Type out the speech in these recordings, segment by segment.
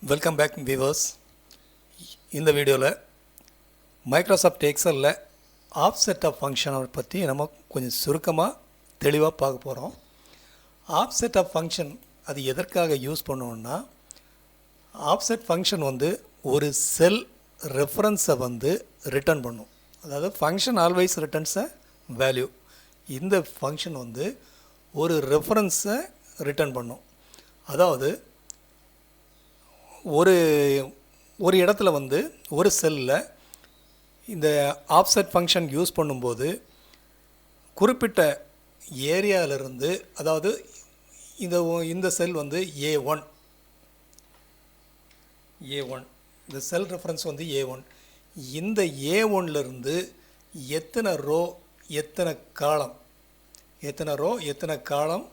Welcome back viewers. இந்த வீடியோவில் Microsoft எக்ஸலில் offset of ஃபங்க்ஷனை பற்றி நம்ம கொஞ்சம் சுருக்கமாக தெளிவாக பார்க்க போகிறோம். ஆஃப்செட் ஆஃப் ஃபங்க்ஷன் அது எதற்காக யூஸ் பண்ணுவோன்னா, ஆஃப்செட் ஃபங்க்ஷன் ஒரு செல் ரெஃபரன்ஸை ரிட்டர்ன் பண்ணும். அதாவது function always returns a value. இந்த ஃபங்க்ஷன் ஒரு ரெஃபரன்ஸை ரிட்டர்ன் பண்ணும். அதாவது ஒரு இடத்துல ஒரு செல்லில் இந்த ஆஃப்செட் ஃபங்க்ஷன் யூஸ் பண்ணும்போது குறிப்பிட்ட ஏரியாவிலிருந்து, அதாவது இந்த செல் A1 இந்த செல் ரெஃபரன்ஸ் A1. இந்த A1லேருந்து எத்தனை ரோ எத்தனை காலம்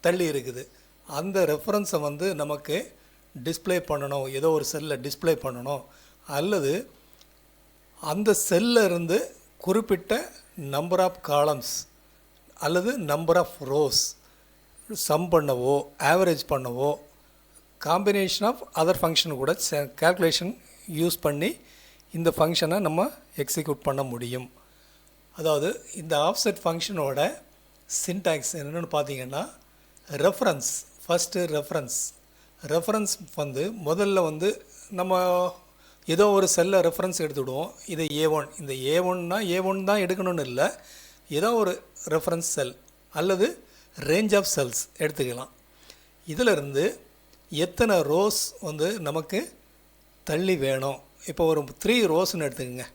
தள்ளி இருக்குது அந்த ரெஃபரன்ஸை நமக்கு டிஸ்ப்ளே பண்ணணும். ஏதோ ஒரு செல்லில் டிஸ்ப்ளே பண்ணணும், அல்லது அந்த செல்லில் இருந்து குறிப்பிட்ட நம்பர் ஆஃப் காலம்ஸ் அல்லது நம்பர் ஆஃப் ரோஸ் சம் பண்ணவோ ஆவரேஜ் பண்ணவோ காம்பினேஷன் ஆஃப் அதர் ஃபங்க்ஷன் கூட கால்குலேஷன் யூஸ் பண்ணி இந்த ஃபங்க்ஷனை நம்ம எக்ஸிக்யூட் பண்ண முடியும். அதாவது இந்த ஆஃப்செட் ஃபங்க்ஷனோட சின்டாக்ஸ் என்னென்னு பார்த்தீங்கன்னா, ரெஃபரன்ஸ் ஃபஸ்ட்டு ரெஃபரன்ஸ் முதல்ல நம்ம ஏதோ ஒரு செல்லை ரெஃபரன்ஸ் எடுத்துவிடுவோம். இது A1, இந்த A1 தான் எடுக்கணும்னு இல்லை, ஏதோ ஒரு ரெஃபரன்ஸ் செல் அல்லது ரேஞ்ச் ஆஃப் செல்ஸ் எடுத்துக்கலாம். இதிலிருந்து எத்தனை ரோஸ் நமக்கு தள்ளி வேணும். இப்போ ஒரு 3 ரோஸ்ன்னு எடுத்துக்கோங்க.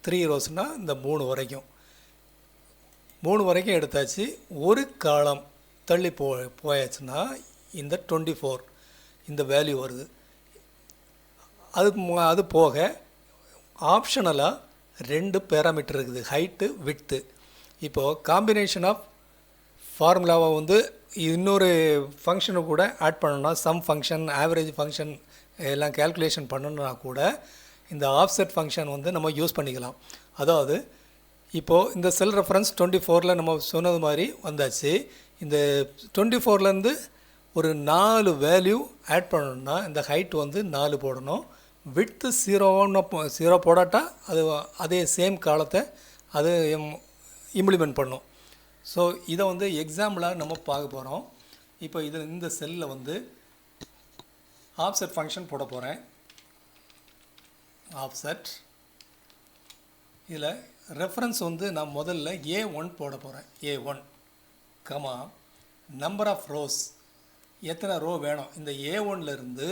3 ரோஸ்னால் இந்த 3 வரைக்கும் எடுத்தாச்சு. ஒரு காலம் தள்ளி போயாச்சுன்னா இந்த 24 இந்த வேல்யூ வருது. அது போக ஆப்ஷனலாக 2 பேராமீட்டர் இருக்குது, ஹைட்டு விட்த்து. இப்போது காம்பினேஷன் ஆஃப் ஃபார்முலாவை இன்னொரு ஃபங்க்ஷனை கூட ஆட் பண்ணணும்னா, சம் ஃபங்க்ஷன் ஆவரேஜ் ஃபங்க்ஷன் எல்லாம் கேல்குலேஷன் பண்ணணுன்னா கூட இந்த ஆஃப்செட் ஃபங்க்ஷன் நம்ம யூஸ் பண்ணிக்கலாம். அதாவது இப்போது இந்த செல் ரெஃபரன்ஸ் 24ல் நம்ம சொன்னது மாதிரி வந்தாச்சு. இந்த 24லேருந்து ஒரு 4 வேல்யூ ஆட் பண்ணணும்னா இந்த ஹைட் 4 போடணும், விட்த்து 0 போடாட்டா அதே சேம் காலத்தை அது இம்ப்ளிமெண்ட் பண்ணும். ஸோ இதை எக்ஸாம்பிளாக நம்ம பார்க்க போகிறோம். இப்போ இந்த செல்லில் ஆஃப்செட் ஃபங்க்ஷன் போட போகிறேன். ஆஃப்செட் இதில் ரெஃபரன்ஸ் நான் முதல்ல A1 போட போகிறேன். A1 comma number of rows, எத்தனை ரோ வேணும். இந்த A1லேருந்து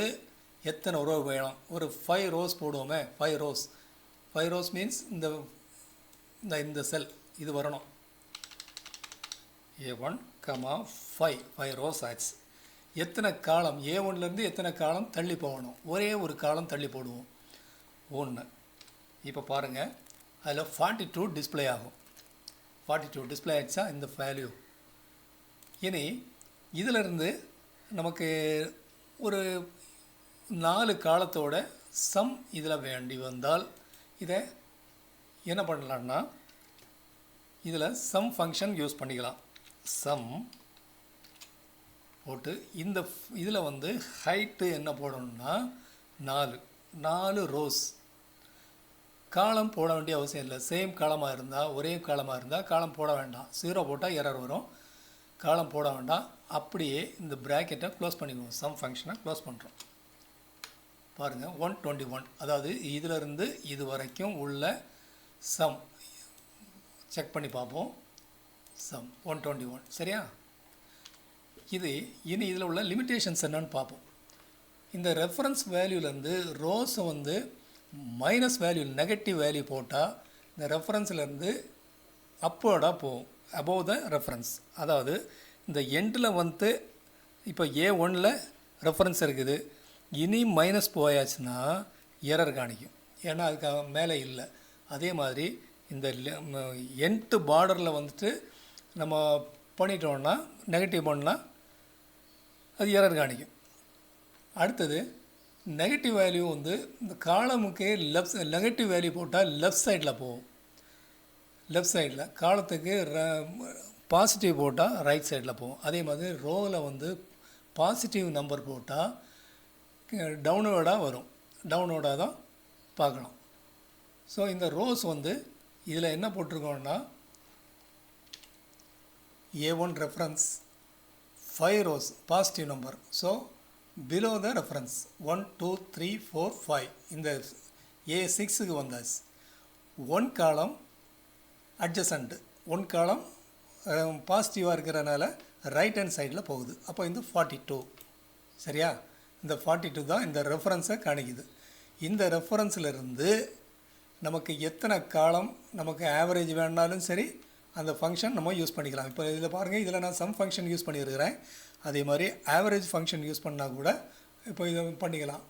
எத்தனை ரோ வேணும். ஒரு 5 ரோஸ் போடுவோமே. 5 ரோஸ் மீன்ஸ் இந்த செல் இது வரணும். A1 கமா 5 ரோஸ் ஆச்சு. எத்தனை காலம் A1லேருந்து எத்தனை காலம் தள்ளி போகணும். ஒரே ஒரு காலம் தள்ளி போடுவோம், 1. இப்போ பாருங்கள், அதில் 42 டிஸ்பிளே ஆகும். 42 டிஸ்பிளே ஆகிடுச்சா இந்த வேல்யூ. இனி இதிலிருந்து நமக்கு ஒரு 4 காலத்தோட சம் இதில் வேண்டி வந்தால் இதை என்ன பண்ணலான்னா, இதில் சம் ஃபங்க்ஷன் யூஸ் பண்ணிக்கலாம். சம் போட்டு இந்த இதில் ஹைட்டு என்ன போடணும்னா 4 ரோஸ். காலம் போட வேண்டிய அவசியம் இல்லை. சேம் காலமாக இருந்தால், ஒரே காலமாக இருந்தால் காலம் போட வேண்டாம். 0 போட்டால் எரர் வரும். காலம் போட வேண்டாம். அப்படியே இந்த ப்ராக்கெட்டை க்ளோஸ் பண்ணிக்குவோம். சம் ஃபங்க்ஷனை க்ளோஸ் பண்ணுறோம். பாருங்கள், 121. அதாவது இதிலிருந்து இது வரைக்கும் உள்ள சம் செக் பண்ணி பார்ப்போம். சம் 121 சரியா. இனி இதில் உள்ள லிமிட்டேஷன்ஸ் என்னன்னு பார்ப்போம். இந்த ரெஃபரன்ஸ் வேல்யூலேருந்து ரோஸை மைனஸ் வேல்யூ நெகட்டிவ் வேல்யூ போட்டால் இந்த ரெஃபரன்ஸ்லேருந்து அப்போர்டாக போகும், அபோவ் த ரெஃபரன்ஸ். அதாவது இந்த எண்டில் இப்போ A1ல் ரெஃபரன்ஸ் இருக்குது, இனி மைனஸ் போயாச்சுன்னா எரர் காணிக்கும், ஏன்னா அதுக்காக மேலே இல்லை. அதே மாதிரி இந்த எண்ட் பார்டரில் நம்ம பண்ணிட்டோம்னா நெகட்டிவ் பண்ணால் அது எரர் காணிக்கும். அடுத்தது நெகட்டிவ் வேல்யூ இந்த காலமுக்கு நெகட்டிவ் வேல்யூ போட்டால் லெஃப்ட் சைடில் போகும். லெஃப்ட் சைடில் காலத்துக்கு பாசிட்டிவ் போட்டால் ரைட் சைடில் போகும். அதே மாதிரி ரோவில் பாசிட்டிவ் நம்பர் போட்டால் டவுன்வேர்டாக வரும். டவுன்வேர்டாக தான் பார்க்கணும். ஸோ இந்த ரோஸ் வந்து இதில் என்ன போட்டிருக்கோன்னா A1 reference 5 rows positive number. So below the reference 1 2 3 4 5 இந்த A6க்கு வந்தாச்சு. 1 காலம் அட்ஜசண்ட், 1 காலம் பாசிட்டிவாக இருக்கிறனால ரைட் ஹேண்ட் சைடில் போகுது. அப்போ இந்த 42 சரியா? இந்த 42 தான் இந்த ரெஃபரன்ஸை காணிக்குது. இந்த ரெஃபரன்ஸிலிருந்து நமக்கு எத்தனை காலம் நமக்கு ஆவரேஜ் வேணுனாலும் சரி அந்த ஃபங்க்ஷன் நம்ம யூஸ் பண்ணிக்கலாம். இப்போ இதில் பாருங்கள், இதில் நான் சம் ஃபங்க்ஷன் யூஸ் பண்ணியிருக்கிறேன். அதே மாதிரி ஆவரேஜ் ஃபங்க்ஷன் யூஸ் பண்ணால் கூட இப்போ இதை பண்ணிக்கலாம்.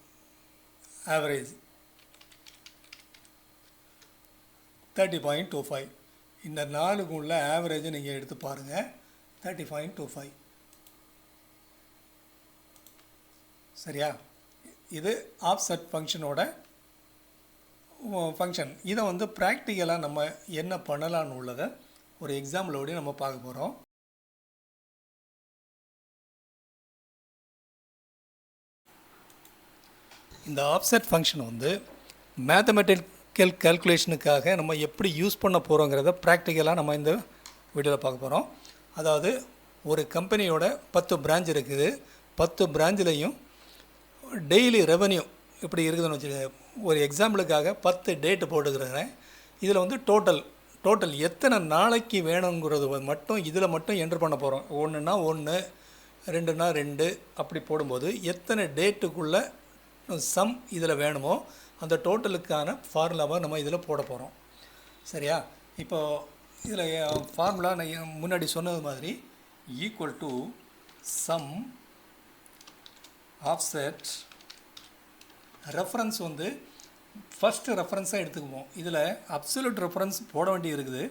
ஆவரேஜ் 30.25 இந்த 4க்கு உள்ள ஆவரேஜை நீங்கள் எடுத்து பாருங்கள். 30.25 சரியா? இது ஆஃப்செட் ஃபங்க்ஷனோட ஃபங்க்ஷன். இதை வந்து ப்ராக்டிக்கலாக நம்ம என்ன பண்ணலான்னு உள்ளதை ஒரு எக்ஸாம்பிளோடய நம்ம பார்க்க போகிறோம். இந்த ஆஃப்செட் ஃபங்க்ஷன் வந்து மேத்தமெட்டிக்கல் கால்குலேஷனுக்காக நம்ம எப்படி யூஸ் பண்ண போகிறோங்கிறத ப்ராக்டிக்கலாக நம்ம இந்த வீடியோவில் பார்க்க போகிறோம். அதாவது ஒரு கம்பெனியோட 10 பிரான்ச் இருக்குது. 10 பிரான்ச்லேயும் டெய்லி ரெவன்யூ இப்படி இருக்குதுன்னு வச்சுக்கோங்க. ஒரு எக்ஸாம்பிளுக்காக 10 டேட்டு போட்டுக்கிறேன். இதில் வந்து டோட்டல் எத்தனை நாளைக்கு வேணுங்கிறது மட்டும் இதில் மட்டும் என்ட்ரு பண்ண போகிறோம். 1னா 1, 2னா 2 அப்படி போடும்போது எத்தனை டேட்டுக்குள்ளே சம் இதில் வேணுமோ அந்த டோட்டலுக்கான ஃபார்முலாவை நம்ம இதில் போட போகிறோம். சரியா? இப்போது இதில் ஃபார்முலா நான் முன்னாடி சொன்னது மாதிரி equal to sum offset reference வந்து ஃபஸ்ட்டு ரெஃபரன்ஸாக எடுத்துக்குவோம். இதில் அப்சல்யூட் ரெஃபரன்ஸ் போட வேண்டி இருக்குது.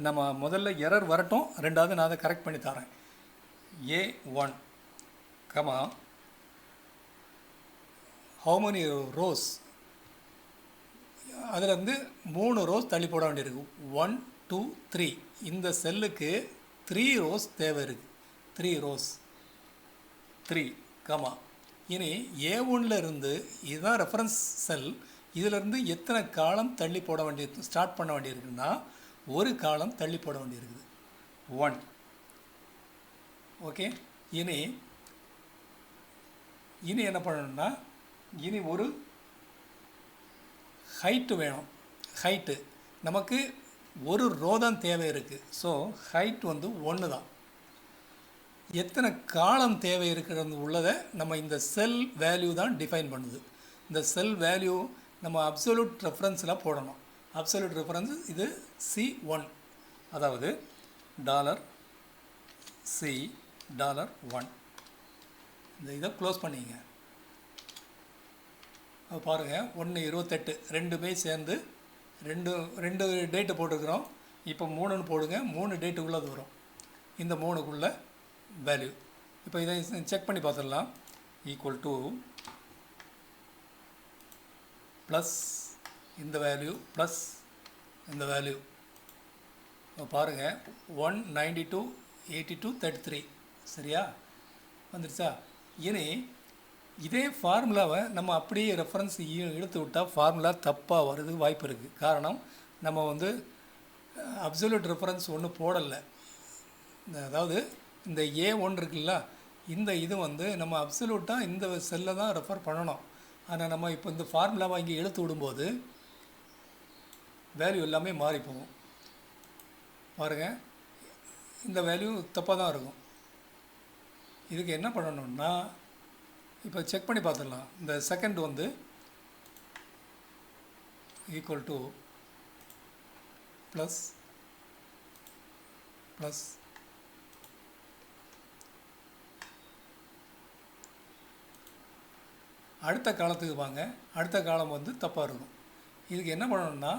நம்ம முதல்ல எரர் வரட்டும், ரெண்டாவது நான் அதை கரெக்ட் பண்ணி தரேன். A1 comma how many rows, அதில் வந்து 3 ரோஸ் தள்ளி போட வேண்டியிருக்கு. 1 2 3 இந்த செல்லுக்கு 3 ரோஸ் தேவை இருக்குது. 3 ரோஸ் 3 கமா இனி A1ல இருந்து இதுதான் ரெஃபரன்ஸ் செல். இதிலிருந்து எத்தனை காலம் தள்ளி போட வேண்டியது ஸ்டார்ட் பண்ண வேண்டியிருக்குன்னா ஒரு காலம் தள்ளி போட வேண்டியிருக்குது 1. ஓகே. இனி என்ன பண்ணணும்னா இனி ஒரு ஹைட்டு வேணும். ஹைட்டு நமக்கு ஒரு ரோ தான் தேவை இருக்குது. ஸோ ஹைட் வந்து 1 தான். எத்தனை காலம் தேவை இருக்கிறது உள்ளதை நம்ம இந்த செல் வேல்யூ தான் டிஃபைன் பண்ணுது. இந்த செல் வேல்யூ நம்ம அப்சல்யூட் ரெஃபரன்ஸில் போடணும். அப்சல்யூட் ரெஃபரன்ஸ் இது C1, அதாவது $C$1. இந்த இதை க்ளோஸ் பண்ணிங்க. பாருங்கள் 1:28 ரெண்டுமே சேர்ந்து ரெண்டு டேட்டு போட்டுக்கிறோம். இப்போ 3ன்னு போடுங்க. 3 டேட்டுக்குள்ளே வரும். இந்த 3க்குள்ளே வேல்யூ. இப்போ இதை செக் பண்ணி பார்த்துடலாம். ஈக்குவல் டு ப்ளஸ் இந்த வேல்யூ ப்ளஸ் இந்த வேல்யூ. பாருங்கள் 192 82 33 சரியா வந்துடுச்சா? இனி இதே ஃபார்முலாவை நம்ம அப்படியே ரெஃபரன்ஸ் இழுத்து விட்டால் ஃபார்முலா தப்பாக வர்றதுக்கு வாய்ப்பு இருக்குது. காரணம் நம்ம வந்து அப்சல்யூட் ரெஃபரன்ஸ் ஒன்று போடலை. அதாவது இந்த A1 இருக்குல்ல, இந்த இது வந்து நம்ம அப்சல்யூட்டாக இந்த செல்லை தான் ரெஃபர் பண்ணணும். ஆனால் நம்ம இப்போ இந்த ஃபார்முலாவை இங்கே இழுத்து விடும்போது வேல்யூ எல்லாமே மாறி போகும். பாருங்கள், இந்த வேல்யூ தப்பாக தான் இருக்கும். இதுக்கு என்ன பண்ணணும்னா இப்போ செக் பண்ணி பார்த்துடலாம். இந்த செகண்ட் வந்து ஈக்குவல் டு ப்ளஸ் ப்ளஸ் அடுத்த காலத்துக்கு வாங்க. அடுத்த காலம் வந்து தப்பாக இருக்கும். இதுக்கு என்ன பண்ணணும்னா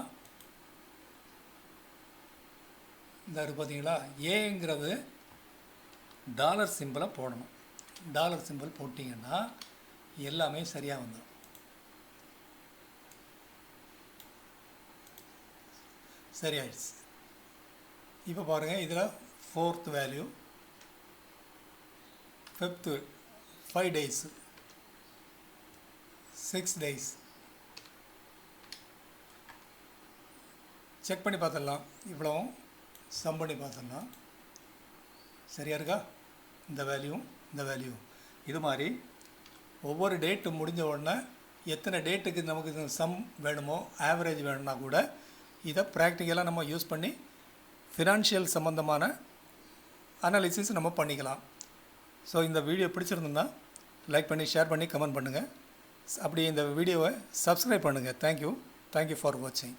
இந்த பார்த்தீங்களா, ஏங்கிறது டாலர் சிம்பிளை போடணும். டாலர் சிம்பிள் போட்டிங்கன்னா எல்லாமே சரியாக வந்துடும். சரியாயிடுச்சு. இப்போ பாருங்கள், இதில் 4th value 5th 5 days 6 days. Check பண்ணி பார்த்துடலாம். இவ்வளவும் சம் பண்ணி பார்த்துடலாம். சரியா இருக்கா? இந்த வேல்யூ இது மாதிரி ஒவ்வொரு டேட்டு முடிஞ்ச உடனே எத்தனை டேட்டுக்கு நமக்கு சம் வேணுமோ ஆவரேஜ் வேணும்னா கூட இதை ப்ராக்டிக்கலாக நம்ம யூஸ் பண்ணி ஃபினான்ஷியல் சம்மந்தமான அனாலிசிஸ் நம்ம பண்ணிக்கலாம். ஸோ இந்த வீடியோ பிடிச்சிருந்தா லைக் பண்ணி ஷேர் பண்ணி கமெண்ட் பண்ணுங்கள். அப்படி இந்த வீடியோவை சப்ஸ்கிரைப் பண்ணுங்கள். தேங்க்யூ ஃபார் வாட்சிங்.